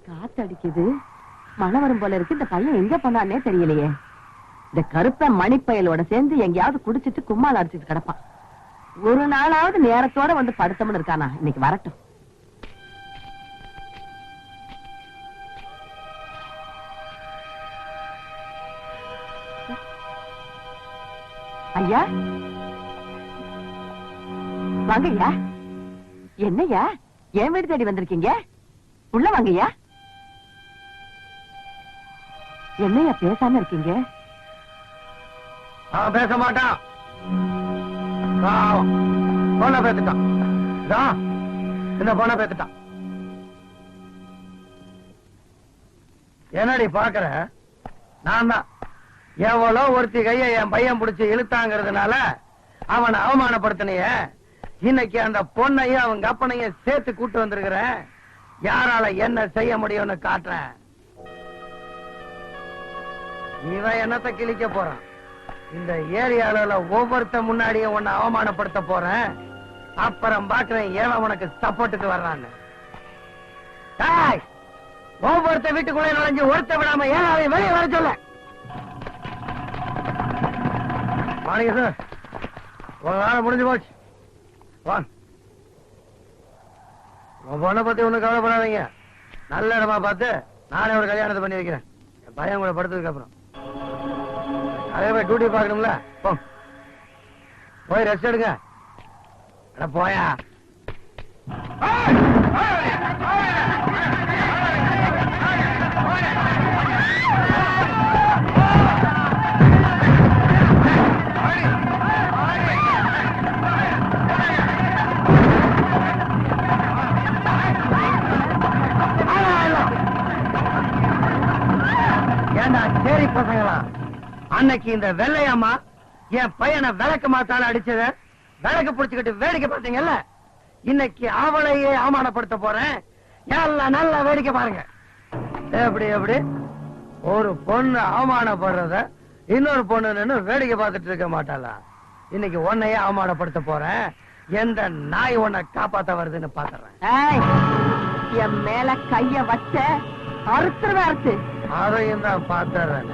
காத்தடிக்குது, மழை வரும் போல இருக்கு. இந்த பையன் எங்க பண்ணானே தெரியலையே. இந்த கருப்ப மணிப்பயலோட சேர்ந்து எங்கேயாவது குடிச்சிட்டு கும்மால் அடிச்சுட்டு கிடப்பான். ஒரு நாளாவது நேரத்தோட வந்து படுத்தம்னு இருக்கானா? இன்னைக்கு வரட்டும். ஐயா வாங்கய்யா. என்னய்யா என் வீடு தேடி வந்திருக்கீங்க? உள்ள வாங்கய்யா. என்னையா பேசாம இருக்கீங்க? பேச மாட்டான். பொண்ண பேத்துட்டான். இந்த பொண்ண பேத்துட்டான். என்னடி பாக்குற? நான் தான் எவ்வளோ ஒருத்தி கைய என் பையன் பிடிச்சி இழுத்தாங்கிறதுனால அவனை அவமானப்படுத்தினைய. இன்னைக்கு அந்த பொண்ணையும் அவங்க அப்பனையும் சேர்த்து கூட்டு வந்திருக்கிறேன். யாரால என்ன செய்ய முடியும்னு காட்டுறேன். இவன் என்னத்தை கிழிக்க போறான். இந்த ஏரியால ஒவ்வொருத்த முன்னாடியும் உன்னை அவமானப்படுத்த போறேன். அப்புறம் பாக்குறேன் ஏன் உனக்கு சப்போர்ட்டுக்கு வர்றான்னு. ஒவ்வொருத்த வீட்டுக்குள்ளே நுழைஞ்சு ஒருத்த விடாம ஏன் அவன் வெளியே வர சொல்ல. வாங்க சார், உங்க வேலை முடிஞ்சு போச்சு. உன் பொண்ணை பத்தி ஒண்ணு கவலைப்படாதீங்க. நல்ல இடமா பார்த்து நானே ஒரு கல்யாணத்தை பண்ணி வைக்கிறேன். என் பையன் கூட படுத்ததுக்கு அப்புறம் அதே போய் டியூட்டி பார்க்கணும்ல. போய் ரெஸ்ட் எடுங்க. போயா சரி பசங்களா, அன்னைக்கு இந்த வெள்ளையம்மா என் பையனை விளக்கு மாத்தால அடிச்சத விளக்கு பிடிச்சுக்கிட்டு வேடிக்கை பார்த்தீங்கல்ல. இன்னைக்கு அவளையே அவமானப்படுத்த போறேன். எல்லாம் நல்லா வேடிக்கை பாருங்க. எப்படி எப்படி ஒரு பொண்ணு அவமானப்படுறத இன்னொரு பொண்ணு நின்னு வேடிக்கை பார்த்துட்டு இருக்க மாட்டாளா? இன்னைக்கு உன்னையே அவமானப்படுத்த போறேன். எந்த நாய் உன்னை காப்பாத்த வருதுன்னு பாத்துறேன். என் மேல கைய வச்ச அறுத்து அதையும் தான் பாத்துறேன்.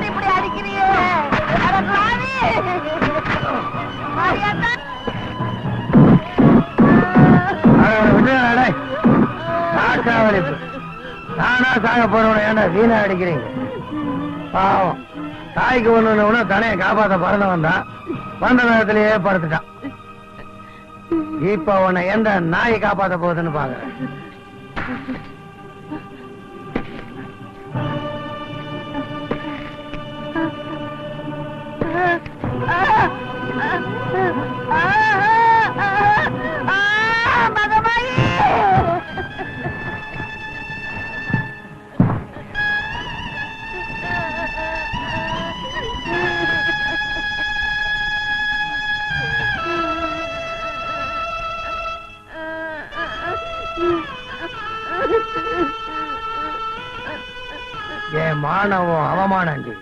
இப்படி அடிக்கிறியே நானா சாக போறவன ஏன்னா வீணா அடிக்கிறீங்க பாவம் தாய்க்கு ஒண்ணு தனைய காப்பாத்த பறந்து வந்தான் வந்த நேரத்திலேயே படுத்துட்டான் இப்ப உன்னை எந்த நாயை காப்பாத்த போகுதுன்னு பாக்குறேன் என் மானவம் அவமானண்டி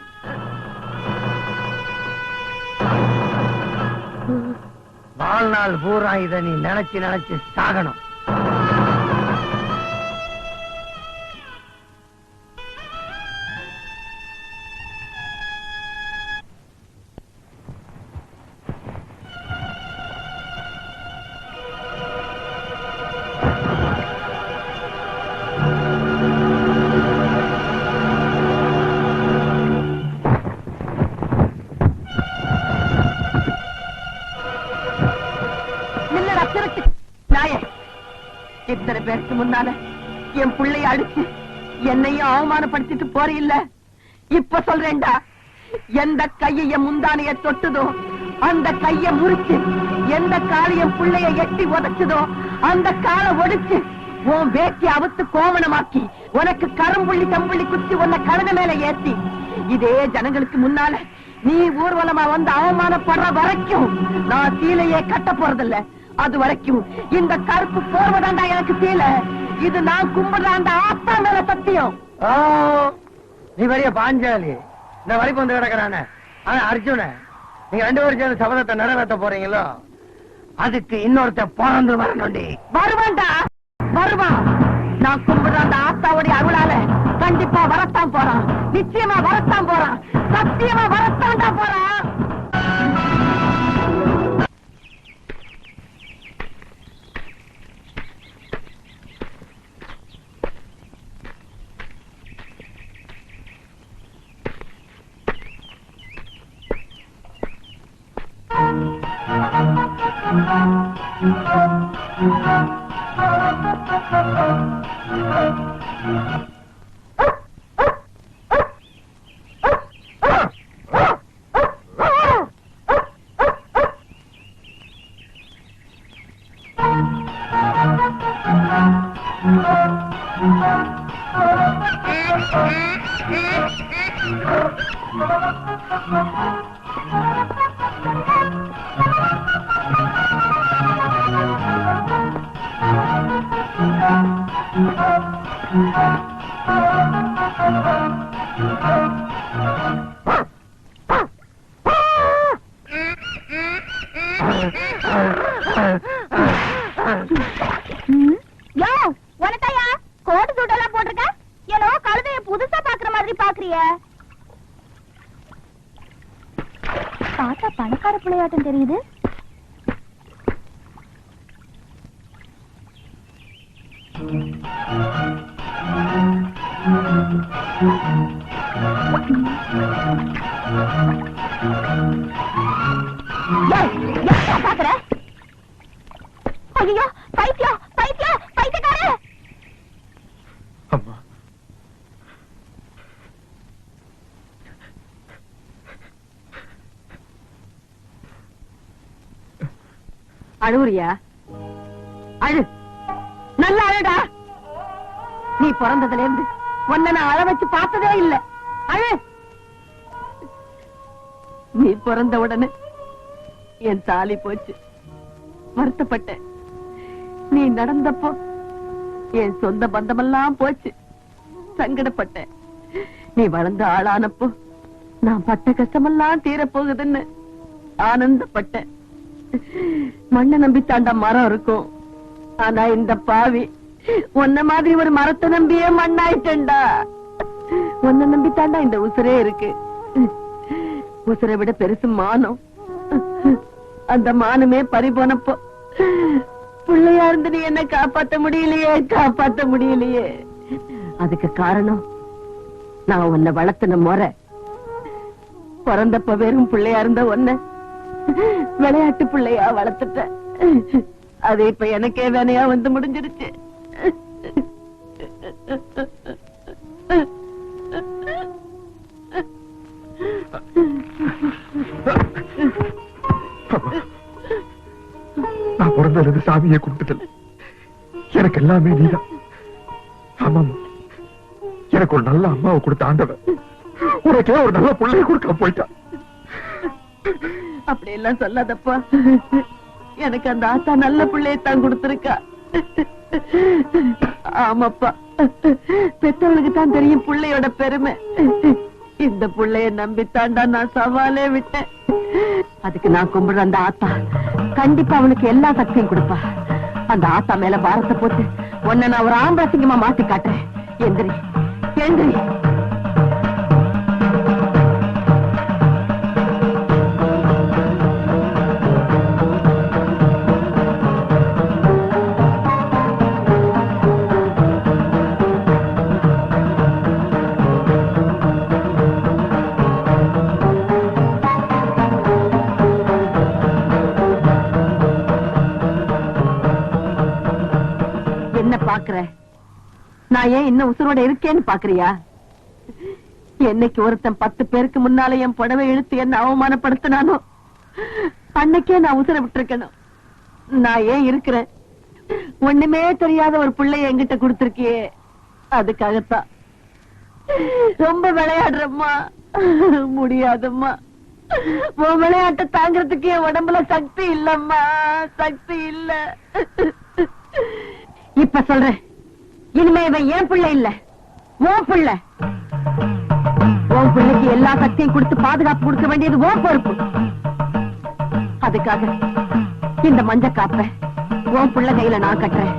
வாழ்நாள் பூரா இதை நீ நினைச்சு நினைச்சு சாகணும் இத்தனை பேருக்கு முன்னால என் பிள்ளைய அடிச்சு என்னையும் அவமானப்படுத்திட்டு போற இல்ல இப்ப சொல்றேன்டா எந்த கைய முந்தானைய தொட்டுதோ அந்த கைய முறிச்சு எந்த காலைய பிள்ளைய எட்டி உதைச்சதோ அந்த காலை ஒடிச்சு உன் வேட்டி அவுத்து கோவணமாக்கி உனக்கு கரும்புள்ளி தம்புள்ளி குத்தி உன்னை கழுத மேல ஏத்தி இதே ஜனங்களுக்கு முன்னால நீ ஊர்வலமா வந்து அவமானப்படுற வரைக்கும் நான் சீலையே கட்ட போறதில்ல அது வரைக்கும் இந்த கருப்பு போர்வதாண்டா எனக்கு சீல இது நான் கும்பிடுறாண்ட ஆத்தா மேல சத்தியம் நீ வரைய பாஞ்சாலி இந்த வரைக்கும் வந்து கிடக்குறானே அர்ஜுன நீங்க 2 பேரும் சேர்ந்து சபதத்தை நிறைவேற்ற போறீங்களோ அதுக்கு இன்னொருத்த பிறந்து வரணும்டி வருவான்டா வருவான் நான் கும்பிடுறாண்ட ஆத்தாவுடைய அருளால கண்டிப்பா வரத்தான் போறான் நிச்சயமா வரத்தான் போறான் சத்தியமா வரத்தான்டா போறான் பார்த்தா பணக்கார பிள்ளையாட்டம் தெரியுது. ஐயோ பைத்தியம் பைத்தியம் பைத்தியக்கார. அம்மா அழுவுறியா? அழு, நல்லா அழுடா. நீ பிறந்ததுல இருந்து உன்னை நான் அழ வச்சு பார்த்ததே இல்ல. அழு. நீ பிறந்த உடனே என் தாலி போச்சு, வருத்தப்பட்டேன். நீ நடந்தப்போ என் சொந்த பந்தமெல்லாம் போச்சு, சங்கடப்பட்டேன். நீ வளர்ந்த ஆளானப்போ நான் பட்ட கஷ்டமெல்லாம் தீரப்போகுதுன்னு ஆனந்தப்பட்டேன். மண்ணை நம்பித்தாண்டா மரம் இருக்கும், ஆனா இந்த பாவி உன்ன மாதிரி ஒரு மரத்தை நம்பியே மண்ணாயிட்டேன்டா. உன்னை நம்பித்தாண்டா இந்த உசுரே இருக்கு. உசுரை விட பெருசு மானம். அந்த மானமே பறி போனப்போ பிள்ளையா இருந்து நீ என்ன காப்பாத்த முடியலையே. அதுக்கு காரணம் நான் உன்னை வளர்த்தின முறை. பிறந்தப்ப வெறும் பிள்ளையா இருந்த உன்னை விளையாட்டு பிள்ளையா வளர்த்துட்ட. அது இப்ப எனக்கே வேணையா வந்து முடிஞ்சிருச்சு. நான் பிறந்தது சாமியை கொடுத்துட்டேன். எனக்கு எல்லாமே நீதான். ஆமாமா, எனக்கு ஒரு நல்ல அம்மாவை கொடுத்த ஆண்டவன் உனக்கே ஒரு நல்ல பிள்ளைய கொடுக்க போயிட்டான். அப்படி எல்லாம் சொல்லாதப்பா. எனக்கு அந்த ஆத்தா நல்ல பிள்ளையத்தான் கொடுத்திருக்கா. ஆமாப்பா, பெற்றவளுக்கு தான் தெரியும் பிள்ளையோட பெருமை. இந்த பிள்ளைய நம்பித்தாண்டா நான் சவாலே விட்டேன். அதுக்கு நான் கும்பிடுற அந்த ஆத்தா கண்டிப்பா அவனுக்கு எல்லா சக்தியும் கொடுப்பா. அந்த ஆத்தா மேல பாரத்தை போட்டு உன்னை நான் ஒரு ஆம்பளை சிங்கமா மாத்தி காட்டுறேன். எந்திரி எந்திரி. என்ன பாக்குற? நான் ஏன் இன்னும் உசுரோட இருக்கேன்னு பாக்குறியா? என்னைக்கு ஒருத்தன் 10 பேருக்கு முன்னால என் புடவை இழுத்து என்ன அவமானப்படுத்தினானோ அன்னைக்கே நான் உசுர விட்டுருக்கணும். நான் ஏன் இருக்கிறேன்? ஒண்ணுமே தெரியாத ஒரு பிள்ளைய என்கிட்ட கொடுத்திருக்கியே, அதுக்காகத்தான். ரொம்ப விளையாடுறம்மா, முடியாதம்மா. உன் விளையாட்டை தாங்கிறதுக்கு என் உடம்புல சக்தி இல்லம்மா, சக்தி இல்ல. இப்ப சொல்றேன், இனிமே இவன் என் பிள்ளை இல்ல, உன் பிள்ளை. உன் பிள்ளைக்கு எல்லா சக்தியும் கொடுத்து பாதுகாப்பு கொடுக்க வேண்டியது உன் பொறுப்பு. அதுக்காக இந்த மஞ்ச காப்ப உன் பிள்ளை கையில நான் கட்டுறேன்.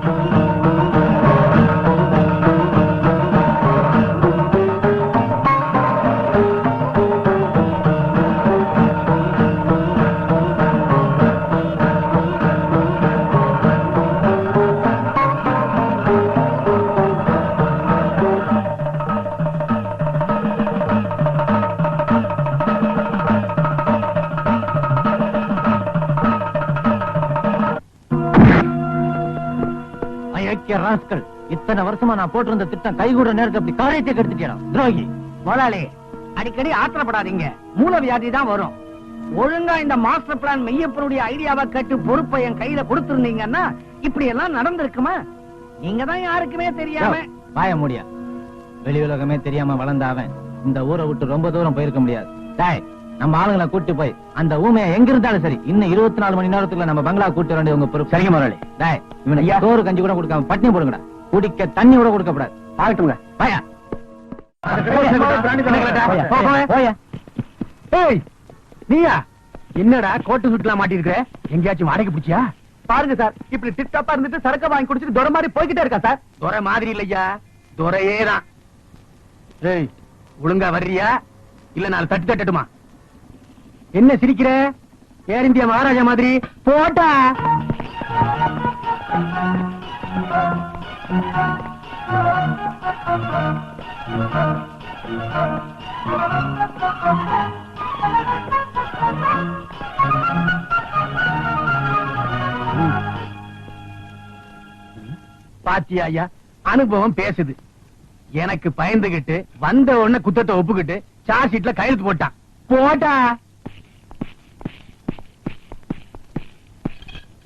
இத்தனை வருஷமா நான் போட்டிருந்த திட்டம் கைகூட நேரத்தை அப்படி காரியத்தை கெடுத்துட்டேன். துரோகி முதலாளி, அடிக்கடி ஆத்திரப்படாதீங்க. மூல வியாதி தான் வரும். ஒழுங்கா இந்த மாஸ்டர் பிளான் மெய்யப்பனுடைய ஐடியாவை கேட்டு பொறுப்பை என் கையில கொடுத்திருந்தீங்கன்னா இப்படி எல்லாம் நடந்திருக்குமா? நீங்க தான் யாருக்குமே தெரியாம பாய முடியா. வெளி உலகமே தெரியாம வளர்ந்தாவன் இந்த ஊரை விட்டு ரொம்ப தூரம் போயிருக்க முடியாது. நம்ம ஆளுங்களை கூட்டு போய் அந்த ஊமையை எங்க இருந்தாலும் சரி இன்னும் 24 மணி நேரத்துக்குள்ள நம்ம பங்களா கூட்டு வேண்டிய உங்க பொறுப்பு. சரிங்க முதலாளி. இவனுக்கு சோறு கஞ்சி கூட கொடுக்காம பட்டினி போடுங்கடா. குடிக்க தண்ணி கூட கொடுக்கப்படாது. பாக்கட்டுங்க. பாயா நீயா என்னடா கோட்டு சுட்டுலாம் மாட்டிருக்க? எங்கேயாச்சும் வாடகை பிடிச்சியா? பாருங்க சார், இப்படி டிப்டாப்பா இருந்துட்டு சரக்க வாங்கி குடிச்சிட்டு துரை மாதிரி போய்கிட்டே இருக்கா சார். துரை மாதிரி இல்லையா, துரையே தான். ஏய், ஒழுங்கா வர்றியா இல்ல நாலு தட்டு தட்டட்டுமா? என்ன சிரிக்கிற? ஏர் இந்தியா மகாராஜா மாதிரி போட்டா. பாத்தியா ஐயா, அனுபவம் பேசுது. எனக்கு பயந்துகிட்டு வந்த உடனே குத்தத்தை ஒப்புக்கிட்டு சார்ஜ் ஷீட்ல கையெழுத்து போட்டான். போட்டா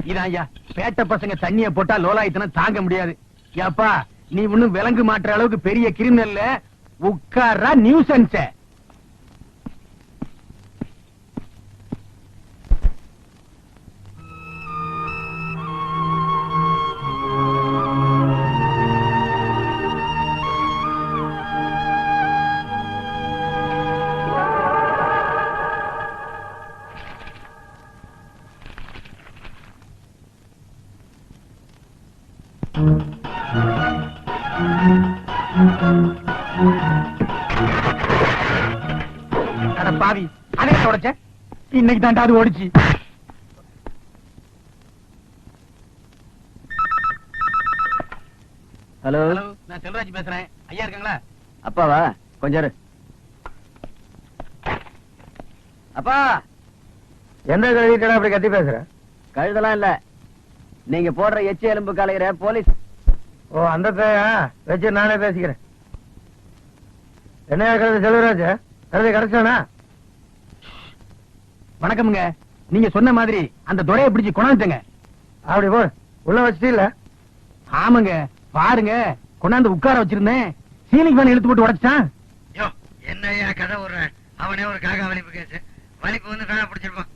இதான் ஐயா, பேட்ட பசங்க தண்ணிய போட்டா லோலாயத்தனம் தாங்க முடியாது. ஏப்பா, நீ ஒண்ணும் விலங்கு மாற்ற அளவுக்கு பெரிய கிரிமினல் உட்கார்றா நியூசன்ஸ். பாவி அதே உடைச்ச இன்னைக்கு தாண்டா அது ஓடிச்சு. ஹலோ, நான் செல்வராஜ் பேசுறேன். ஐயா இருக்காங்களா? அப்பாவா? கொஞ்சம் இரு. அப்பா, எந்த கழுவிட்டா அப்படி கத்தி பேசுற? கழுதெல்லாம் இல்ல, நீங்க போடுற எச்சி எலும்பு கலைகிற போலீஸ். ஓ அந்த பேயா வச்சு நானே பேசிக்கிறேன். என்ன கழுது செல்வராஜ்? கழுதை கிடைச்சானா? வணக்கம்ங்க. நீங்க சொன்ன மாதிரி அந்த துறையை பிடிச்சு கொண்டாந்துட்டேங்க. அப்படி போ, உள்ள வச்சிட்டீல்ல? ஆமாங்க, பாருங்க கொண்டாந்து உட்கார வச்சிருந்தேன், சீலிங் ஃபேன் இழுத்து போட்டு உடைச்சிட்டான். என்னையா கதை ஒரு அவனே ஒரு காக்கா வலிப்பு கேசு வலிப்பு வந்து ஃபேனை பிடிச்சிருப்பான்.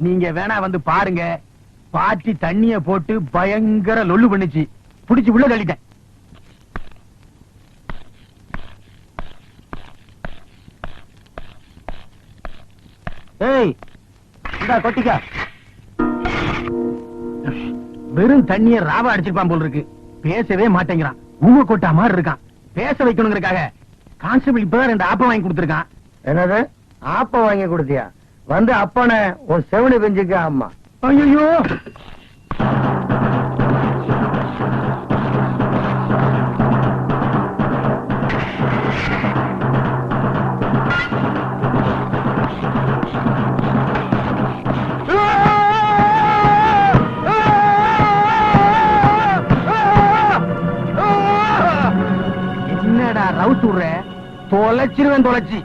நீங்க வேணா வந்து பாருங்க, பாட்டி தண்ணிய போட்டு பயங்கர லொல்லு பண்ணிச்சு, பிடிச்சு உள்ள தள்ளிட்டேன். ஏய் இந்தா கொட்டிக்கா. வெறும் தண்ணிய ராவா அடிச்சிருப்பான் போல் இருக்கு, பேசவே மாட்டேங்கிறான். ஊம கொட்டா மாதிரி இருக்கான். பேச வைக்கணுங்கிறதுக்காக கான்ஸ்டபிள் இப்பதான் 2 ஆப்பம் வாங்கி கொடுத்திருக்கான். என்னது ஆப்பம் வாங்கி கொடுத்தியா? வந்து அப்பனை ஒரு செவனி பெஞ்சுக்க. அம்மா ஐயோ, என்னடா ரவுஸ் விடுற? தொலைச்சிருவேன் தொலைச்சி.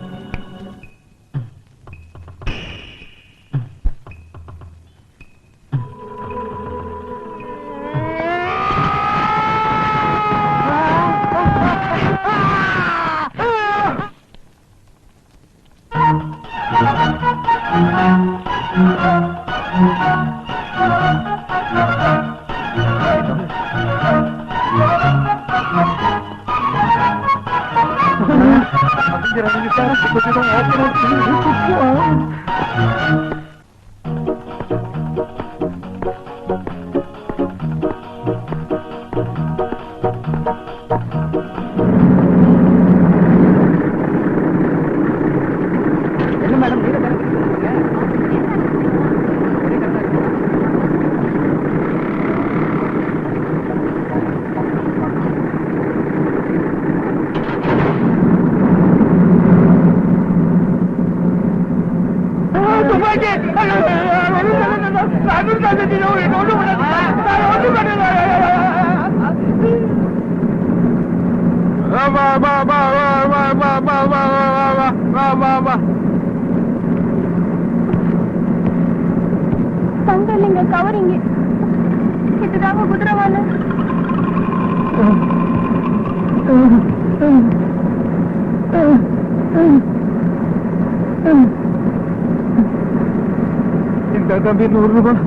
தங்க இல்லைங்க, கவரிங்க. இதுதாங்க குதிரவால. இந்த தம்பி 100 ரூபாய்.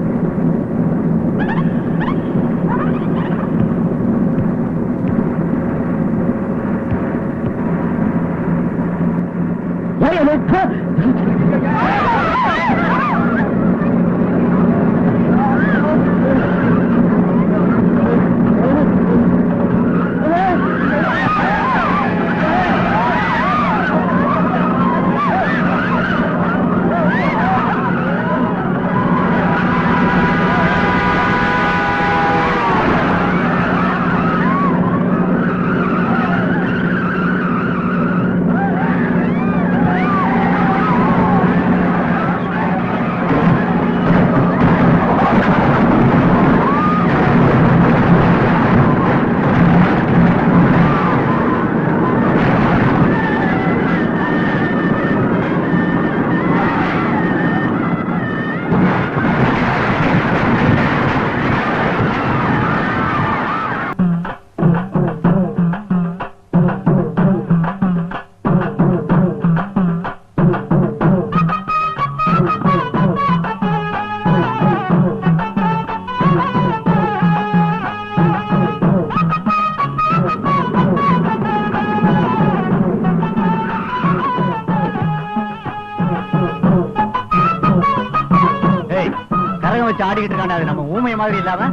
வச்சு ஆடிக்கிட்டு இருக்காண்டா, அது நம்ம ஊமை மாதிரி இல்லாம.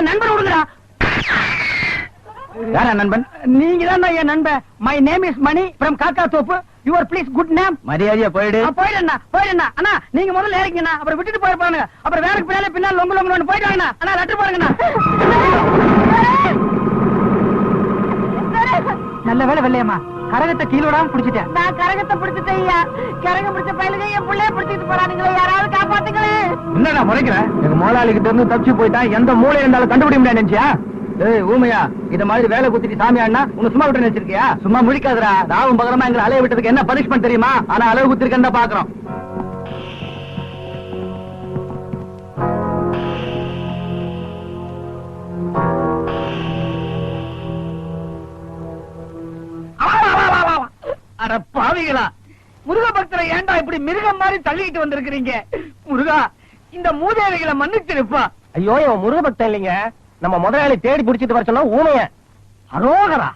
என் நண்பன் விடுங்கடா. யார நண்பன்? நீங்க தான் என் நண்பன். My name is Mani from Kakka Thoppu. Your please good name. மரியாதையா போயிடு. போயிடுண்ணா. அண்ணா நீங்க முதல்ல ஏறிக்கண்ணா, அப்புறம் விட்டுட்டு போயிருப்பானுங்க. அப்புறம் வேலைக்கு பின்னால லொங்கு லொங்கு போயிட்டு வாங்கண்ணா. அண்ணா லெட்டர் போடுங்கண்ணா. நல்ல வேலை வெள்ளையம்மா, கரகத்தை கீழோடாம பிடிச்சிட்டேன். நான் கரகத்தை பிடிச்சிட்டேன் ஐயா. கரகம் பிடிச்ச பயிலுங்க என் பிள்ளைய பிடிச்சிட்டு போறானுங்களே, யாராவது காப்பாத்துங்களே. என்னடா முறைக்கிறேன்? எங்க முதலாளி கிட்ட இருந்து தப்பிச்சு போயிட்டா எந்த மூலையில இருந்தாலும் கண்டுபிடிக்க முடியாது நினைச்சியா? ஏய் ஊமையா, இத மாதிரி வேலை குத்திட்டு சாமி ஆடினா உன்னை சும்மா விட்டு நினைச்சிருக்கியா? சும்மா முடிக்காதடா. ராவும் பகரமா எங்களை அலைய விட்டதுக்கு என்ன பனிஷ்மெண்ட் தெரியுமா? ஆனா அளவு குத்திருக்கேன் தான் பாக்குறோம். அட பாவிகளா, முருக பக்தரை ஏன்டா இப்படி மிருகம் மாதிரி தள்ளிட்டு வந்திருக்கிறீங்க? முருகா, இந்த மூதேவிகளை மன்னிச்சிருப்பா. ஐயோ இவன் முருக பக்தன் இல்லைங்க, நம்ம முதலாளி தேடி பிடிச்சிட்டு வர சொன்னா ஊமைய. அரோகரா,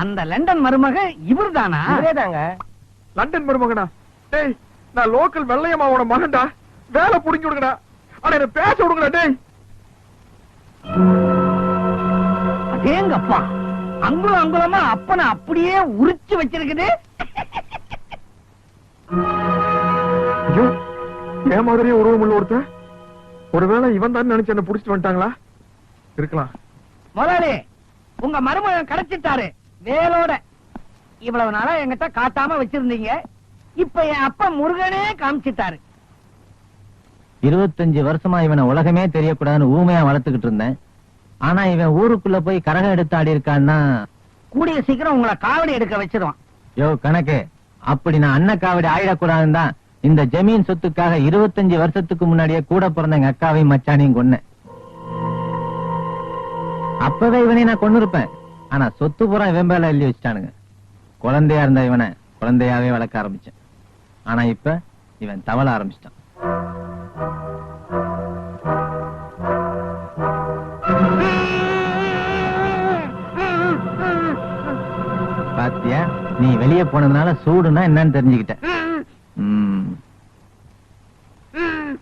அந்த லண்டன் மருமக இவர்தானா? இதேதாங்க. லண்டன் மருமகனா? டேய், நான் லோக்கல் வெள்ளையம்மாவோட மகன்டா. வேலை புடிங்கி விடுங்கடா. அட என்ன பேச விடுங்கடா. டேய் அதேங்கப்பா, அங்குலம் அங்குலமா அப்பனை அப்படியே உரிச்சு வச்சிருக்குது. ஐயோ, ஏன் மாதிரியே உருவம் உள்ள ஒருத்தன். ஒருவேளை இவன் தான் நினைச்சு என்ன புடிச்சிட்டு வந்துட்டாங்களா? இருக்கலாம். முதலாளி, உங்க மருமகன் கிடைச்சிட்டாரு வேலோட. இவ்வளவு நாளா என்கிட்ட காட்டாம வச்சிருந்தீங்க, இப்ப என் அப்பா முருகனே காமிச்சிட்டாரு. 25 வருஷமா இவனை உலகமே தெரியக்கூடாதுன்னு ஊமையா வளர்த்துக்கிட்டு இருந்தேன். ஆனா இவன் ஊருக்குள்ள போய் கரகம் எடுத்து ஆடி இருக்கான்னா கூடிய சீக்கிரம் உங்களை காவடி எடுக்க வச்சிருவான். யோ கணக்கு, அப்படி நான் அண்ணன் காவடி ஆயிடக்கூடாதுன்னு தான் இந்த ஜமீன் சொத்துக்காக 25 வருஷத்துக்கு முன்னாடியே கூட பிறந்த எங்க அக்காவையும் மச்சானையும் கொன்னேன். அப்பவே இவனை நான் கொண்டு இருப்பேன். ஆனா சொத்து பூரா இவன் மேல எழுதி வச்சுட்டானுங்க. குழந்தையா இருந்த இவனை குழந்தையாவே வளர்க்க ஆரம்பிச்சேன். ஆனா இப்ப இவன் தவள ஆரம்பிச்சிட்டான். பாத்தியா, நீ வெளியே போனதுனால சூடுனா என்னன்னு தெரிஞ்சுக்கிட்ட.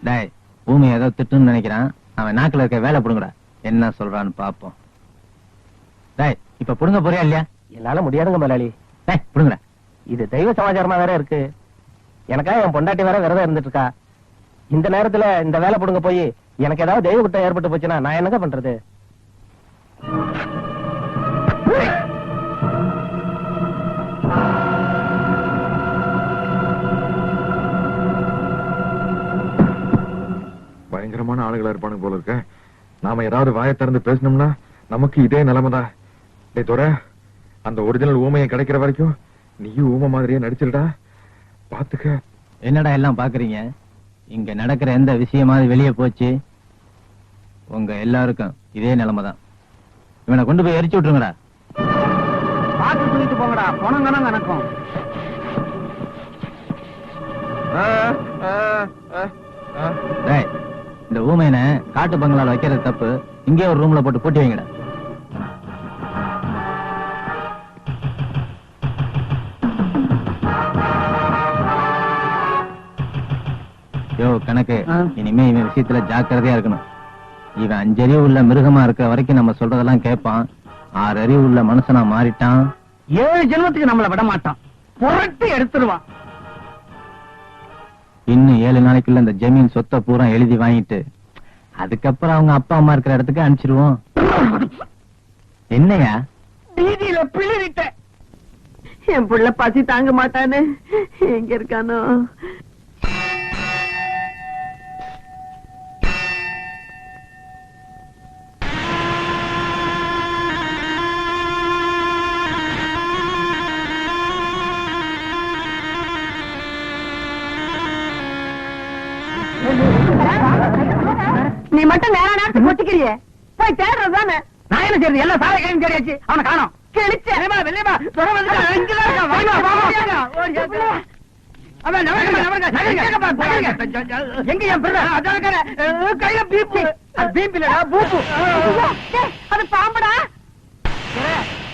டேய், பூமி ஏதோ திட்டுன்னு நினைக்கிறான். அவன் நாக்குல இருக்க வேலை புடுங்கடா. என்ன சொல்றான்னு பாப்போம். டேய், இப்ப புடுங்க போறியா இல்லையா? என்னால முடியாதுங்க முதலாளி. டேய் புடுங்கடா. இது தெய்வ சமாச்சாரமா வேற இருக்கு. எனக்காக என் பொண்டாட்டி வேற விரதம் இருந்துட்டு இருக்கா. இந்த நேரத்துல இந்த வேலை புடுங்க போய் எனக்கு ஏதாவது தெய்வ குற்றம் ஏற்பட்டு போச்சுன்னா நான் என்னங்க பண்றது? பயங்கரமான ஆளுகளா இருப்பானுங்க போல இருக்க. நாம ஏதாவது வாயை திறந்து பேசணும்னா நமக்கு இதே நிலைமைதான். டேய் தோர, அந்த ஒரிஜினல் ஊமையை கிடைக்கிற வரைக்கும் நீயும் ஊமை மாதிரியே நடிச்சிருடா. பாத்துக்க. என்னடா எல்லாம் பாக்குறீங்க? இங்க நடக்கிற எந்த விஷயமாவது வெளியே போச்சு, உங்க எல்லாருக்கும் இதே நிலைமைதான். இவனை கொண்டு போய் எரிச்சு விட்டுருங்கடா. பார்த்து தூக்கிட்டு போங்கடா, பணம் கணக்கும். டேய், இந்த ஊமையனை காட்டு பங்களால வைக்கிறது தப்பு. இங்கே ஒரு ரூம்ல போட்டு பூட்டி வைங்கடா. யோ கணக்கு, இனிமே இவன் விஷயத்துல ஜாக்கிரதையா இருக்கணும். இவன் 5 அறிவு உள்ள மிருகமா இருக்கிற வரைக்கும் நம்ம சொல்றதெல்லாம் கேட்பான். 6 அறிவு உள்ள மனுஷனா மாறிட்டான், 7 ஜென்மத்துக்கு நம்மள விட மாட்டான். புரட்டி எடுத்துருவான். இன்னும் 7 நாளைக்குள்ள இந்த ஜமீன் சொத்தை பூரா எழுதி வாங்கிட்டு அதுக்கப்புறம் அவங்க அப்பா அம்மா இருக்கிற இடத்துக்கு அனுப்பிச்சிருவோம். என்னையா வீதியில பிள்ளைகிட்ட என் புள்ள பசி தாங்க மாட்டானு எங்க இருக்கானோ? நீ மட்டும் நேர நேரத்துக்கு கொட்டிக்கிறியே, போய் தேடுறதுதானே. நான் என்ன செய்யறது? எல்லாம் சாலை கையும் தேடியாச்சு, அவனை காணோம். எங்க என் கையில பீப்பு. அது பாம்புடா.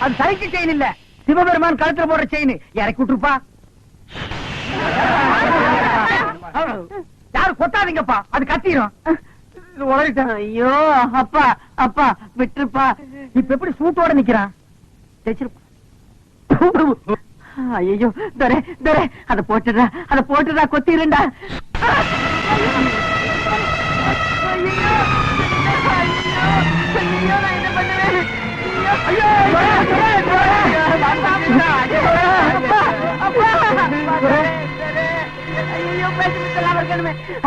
அது சைக்கிள் செயின் இல்ல, சிவபெருமான் கழுத்துல போடுற செயின். இறக்கி விட்டுருப்பா. யாரு கொட்டாதீங்கப்பா, அது கத்திரும். ஐயோ அப்பா அப்பா விட்டுருப்பா. இப்ப எப்படி சூட்டோட நிக்கிறான்? தைச்சிருப்பா. ஐயோ தரே தரே அத போட்டுடா கொத்திருண்டா.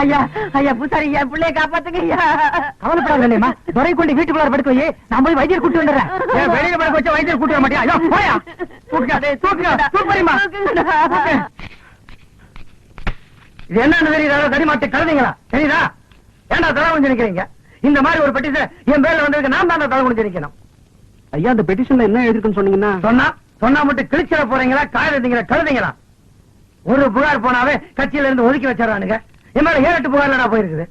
ஐயா ஐயா பூசாரி என் பிள்ளைய காப்பாத்துங்க ஐயா. கவலைப்படாதேம்மா, துரை கொண்டு வீட்டுக்குள்ள படுக்க வை, நான் போய் வைத்தியர் கூட்டி வந்துடுறேன். வெளியில படுக்க வச்சா வைத்தியர் கூட்டி வர மாட்டியா? ஐயோ போயா, இது என்னன்னு தெரியுதா? தடிமாட்டு கழுதைங்களா தெரியுதா? ஏன்டா தலை குனிஞ்சு நிக்கிறீங்க? இந்த மாதிரி ஒரு பெட்டிஷன் என் பேர்ல வந்திருக்கு, நான் தான் தலை குனிஞ்சு நிக்கணும். ஐயா அந்த பெட்டிஷன்ல என்ன எழுதிருக்குன்னு சொன்னீங்கன்னா? சொன்னா மட்டும் கிழிச்சிட போறீங்களா, காயறீங்களா, கழுதைங்களா? ஒரு புகார் போனாவே கட்சியில இருந்து ஒதுக்கி வச்சிடறானுங்க. என் மேல 7-8 புகார்லடா போயிருக்குது.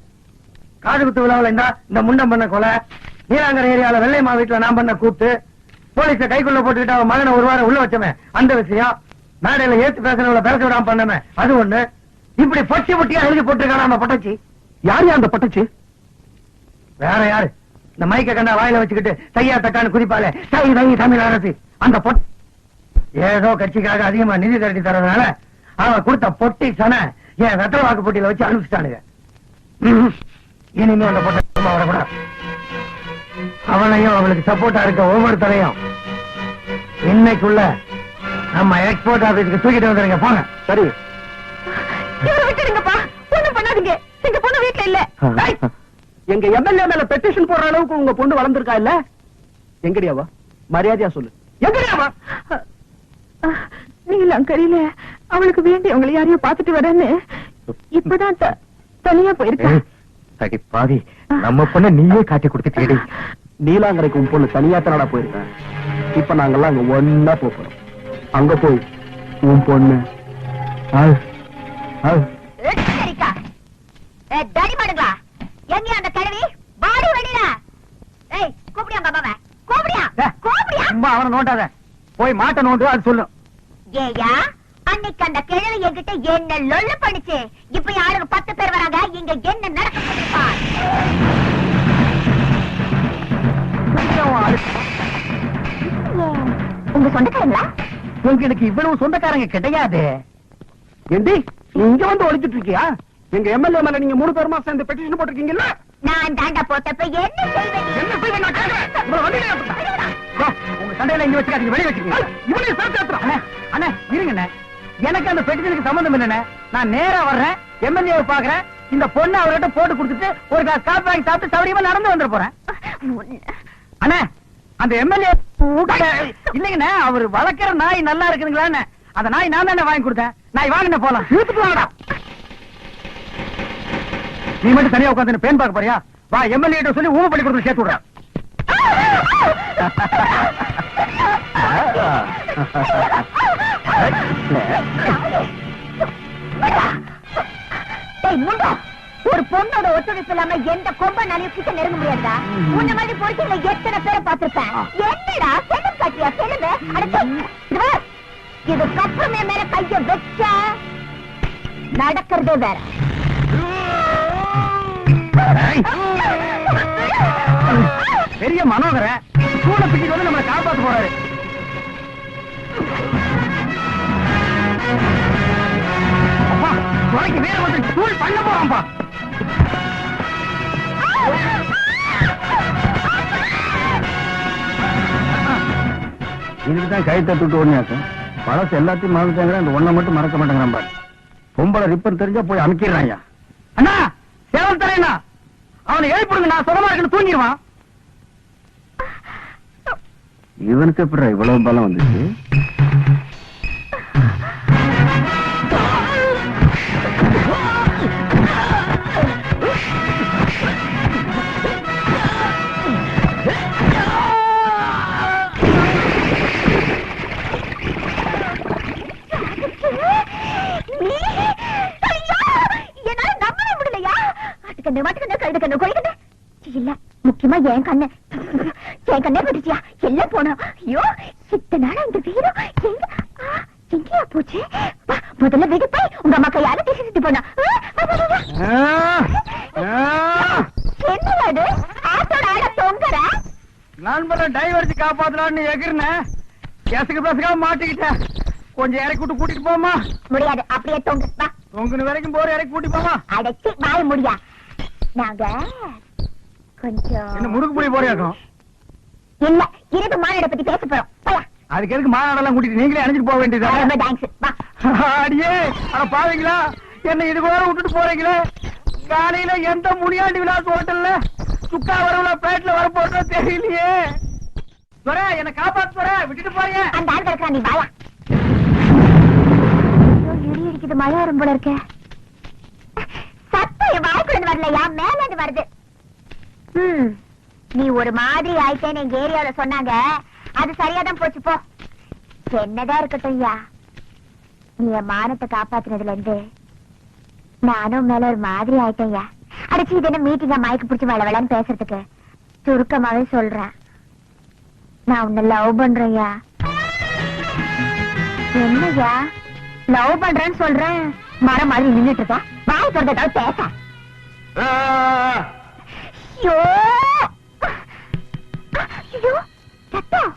காது குத்து விழாவில் இந்த முண்டம் பண்ண கொலை, நீலாங்கரை ஏரியால வெள்ளைமா வீட்டுல நான் பண்ண கூத்து, போலீஸ கைக்குள்ள போட்டுக்கிட்டு அவன் மகனை ஒரு வாரம் உள்ள வச்சமே அந்த விஷயம், மேடையில ஏத்து பேசுறவங்கள பேச விடாம பண்ணமே அது ஒண்ணு. இப்படி பொட்டி பொட்டியா எழுதி போட்டுருக்கான அந்த பட்டச்சி. யாரு அந்த பட்டச்சு? வேற யாரு? இந்த மைக்க கண்டா வாயில வச்சுக்கிட்டு தையா தக்கான்னு குதிப்பாலே தை தை தமிழ் அரசு அந்த பொட்டி. ஏதோ கட்சிக்காக அதிகமா நிதி திரட்டி தரதுனால அவன் கொடுத்த பொட்டி சன என் வெத்தலை வாக்கு போட்டியில வச்சு அனுப்பிச்சிட்டானுங்க. இனிமே அந்த பொட்டை வரக்கூடாது. அவனையும் அவளுக்கு சப்போர்ட்டா இருக்க ஒவ்வொருத்தரையும் இன்னைக்குள்ள நம்ம எக்ஸ்போர்ட் ஆபீஸ்க்கு தூக்கிட்டு வந்துருங்க. போங்க. சரி. இவரை விட்டுடுங்கப்பா, ஒண்ணும் பண்ணாதீங்க. எங்க பொண்ணு வீட்டுல இல்ல. எங்க எம்எல்ஏ மேல பெட்டிஷன் போடுற அளவுக்கு உங்க பொண்ணு வளர்ந்துருக்கா இல்ல? எங்கடியாவா? மரியாதையா சொல்லு, எங்கடியாவா? நீலாங்கரையில அவளுக்கு வேண்டியவங்களை யாரையும் பாத்துட்டு வரேன்னு இப்பதான் தனியா போயிருக்கா. சரி பாதி நம்ம பொண்ண நீயே காட்டி கொடுத்துட்டேடி. நீலாங்கரைக்கு உன் பொண்ணு தனியா தனடா போயிருக்கேன். இப்ப நாங்கெல்லாம் அங்க ஒன்னா போறோம். அங்க போய் உன் பொண்ணு தடிமாடுங்களா எங்க அந்த கிழவி பாடி வெளியில. ஏய் கூப்பிடியா பாபாவ, கூப்பிடியா கூப்பிடியா. அவனை நோண்டாத, போய் மாட்ட நோண்டு அது சொல்லும். ஏயா அன்னைக்கு அந்த கிழவி என்கிட்ட என்ன லொல்ல பண்ணிச்சு. இப்ப யாருக்கு 10 பேர் வராங்க, இங்க என்ன நடக்க போகுது? உங்க சொந்தக்காரங்களா? உங்களுக்கு இவ்வளவு சொந்தக்காரங்க கிடையாது. ஏண்டி இங்க வந்து ஒளிச்சிட்டு இருக்கியா? எங்க எம்எல்ஏ மேல நீங்க 3 பேருமா சேர்ந்து பெட்டிஷன் போட்டிருக்கீங்கல்ல? நான் தாண்டா போட்டப்ப என்ன செய்வேன்? என்ன செய்வேன் நான் கேக்குறேன். உங்க சண்டையில இங்க வச்சுக்காதீங்க, வெளிய வச்சுக்கீங்க. இவனே சேர்த்து அண்ணே இருங்கண்ணே, எனக்கு அந்த பெட்டிஷனுக்கு சம்பந்தம் இல்லண்ணே. நான் நேரா வர்றேன், எம்எல்ஏ பாக்குறேன், இந்த பொண்ணு அவர்கிட்ட போட்டு கொடுத்துட்டு ஒரு கிளாஸ் காப்பி வாங்கி சாப்பிட்டு சௌரியமா நடந்து வந்துட போறேன். அண்ணே அந்த எம்எல்ஏ இல்லைங்கண்ணே, அவர் வளர்க்கிற நாய் நல்லா இருக்குதுங்களா? அந்த நாய் நான் தானே வாங்கி கொடுத்தேன். நாய் வாங்கின போலாம். நீ மட்டும் தனியா உட்காந்து பேன் பார்க்க போறியா? வா, எம்எல்ஏ சொல்லி ஊமை பண்ணி கொடுத்து சேர்த்து விடுறேன். ஒரு பொண்ணோட ஒத்துழைப்பு இல்லாம எந்த கொம்பனாலையும் கிட்ட நெருங்க முடியாதா? உன்ன மாதிரி பொறுக்கீங்கள எத்தனை பேரை பார்த்திருப்பேன். என்னடா செல்லும் காட்டியா செல்லுங்க. இதுக்கப்புறமே மேல கைய வச்ச நடக்கிறதே வேற. பெரிய மனோகர சூழ பிடிச்சு வந்து நம்மளை காப்பாத்து போறாரு. அப்பா துறைக்கு வேற வந்து சூழ் பண்ண போறான்பா. இதுக்குதான் கை தட்டுட்டு ஓடினாக்க பழசு எல்லாத்தையும் மறந்துட்டாங்க. அந்த ஒண்ணை மட்டும் மறக்க மாட்டேங்கிறான். பொம்பளை ரிப்பர் தெரிஞ்சா போய் அமைக்கிறான். அண்ணா சேவல் தரேண்ணா, அவனை எழுப்பிடுங்க, நான் சுகமா இருக்குன்னு தூங்கிடுவான். இவனுக்கு எப்படி இவ்வளவு பலம் வந்துச்சு? முக்கியமா என் கண்ணே பட்டுச்சியா எல்லாம் போனோம். ஐயோ இத்தனை நாள் அந்த வீரம் எங்கேயா போச்சு? முதல்ல வீடு போய் உங்க அம்மா கையால பேசிட்டு போனா. என்னது ஆத்தோட ஆட தொங்குற? நண்பரை டைவர்ஸ் காப்பாத்தலான்னு எகிர்னேன். எசுக்கு பசங்க மாட்டிக்கிட்டேன். கொஞ்சம் இறக்கி விட்டு கூட்டிட்டு போமா? முடியாது, அப்படியே தொங்கு. வா. தொங்குன வரைக்கும் போற இறக்கி கூட்டி போமா? அடைச்சி வாய முடியா. நாங்க கொஞ்சம் என்ன முறுக்கு புளி போறியாக்கும்? இல்ல, இருது மாநாட பத்தி பேச போறோம். போயா. அதுக்கு எதுக்கு மாநாடெல்லாம் கூட்டிட்டு நீங்களே அணைச்சிட்டு போக வேண்டியதா? ரொம்ப தேங்க்ஸ். வா. அடியே அட பாவீங்களா, என்ன இது கூட விட்டுட்டு போறீங்களே. காலையில எந்த முனியாண்டி விலாஸ் ஹோட்டல்ல சுக்கா வரவுல பேட்ல வர போறதோ தெரியலையே. துரை, என்ன காப்பாத்து துரை, விட்டுட்டு போறீங்க. அந்த ஆள் கிடக்குறா, நீ வாயா. இடி இடிக்குது, மழை வரும் போல இருக்க. சத்தம் என் வாய்க்குள்ள வரலையா, மேல இருந்து வருது. நீ ஒரு மாதிரி ஆயிட்டேன்னு எங்க ஏரியாவில சொன்னாங்க. அது சரியாதான் போச்சு போ. என்னதான் இருக்கட்டும் ஐயா, நீ என் மானத்தை காப்பாத்துனதுல இருந்து நானும் மேல ஒரு மாதிரி ஆயிட்டேன்யா. அடிச்சு இது என்ன மீட்டிங்கா மயக்கு பிடிச்சி வேலை வேலைன்னு பேசுறதுக்கு? சுருக்கமாவே சொல்றேன், நான் உன்னை லவ் பண்றேன்யா. என்னய்யா லவ் பண்றேன்னு சொல்றேன், மரம் மாதிரி நின்னுட்டு இருக்கா. வாய் சொல்றதாவது பேச. ஐயோ ஐயோ சத்தம்.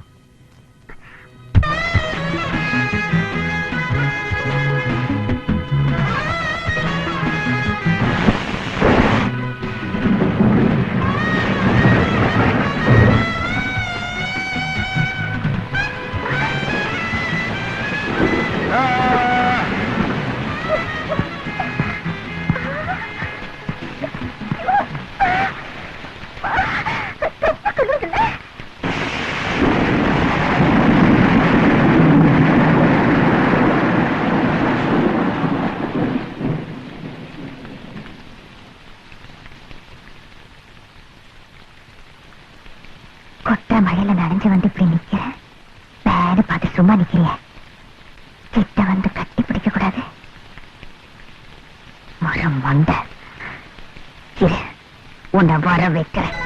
கொட்ட மழையில நனைஞ்சு வந்து இப்படி நிக்கிற, வேலை பார்த்து சும்மா நிக்கிறிய. கிட்ட வந்து கட்டி பிடிக்க கூடாது. மரம் வந்த உன்னை வர வைக்கிறேன்.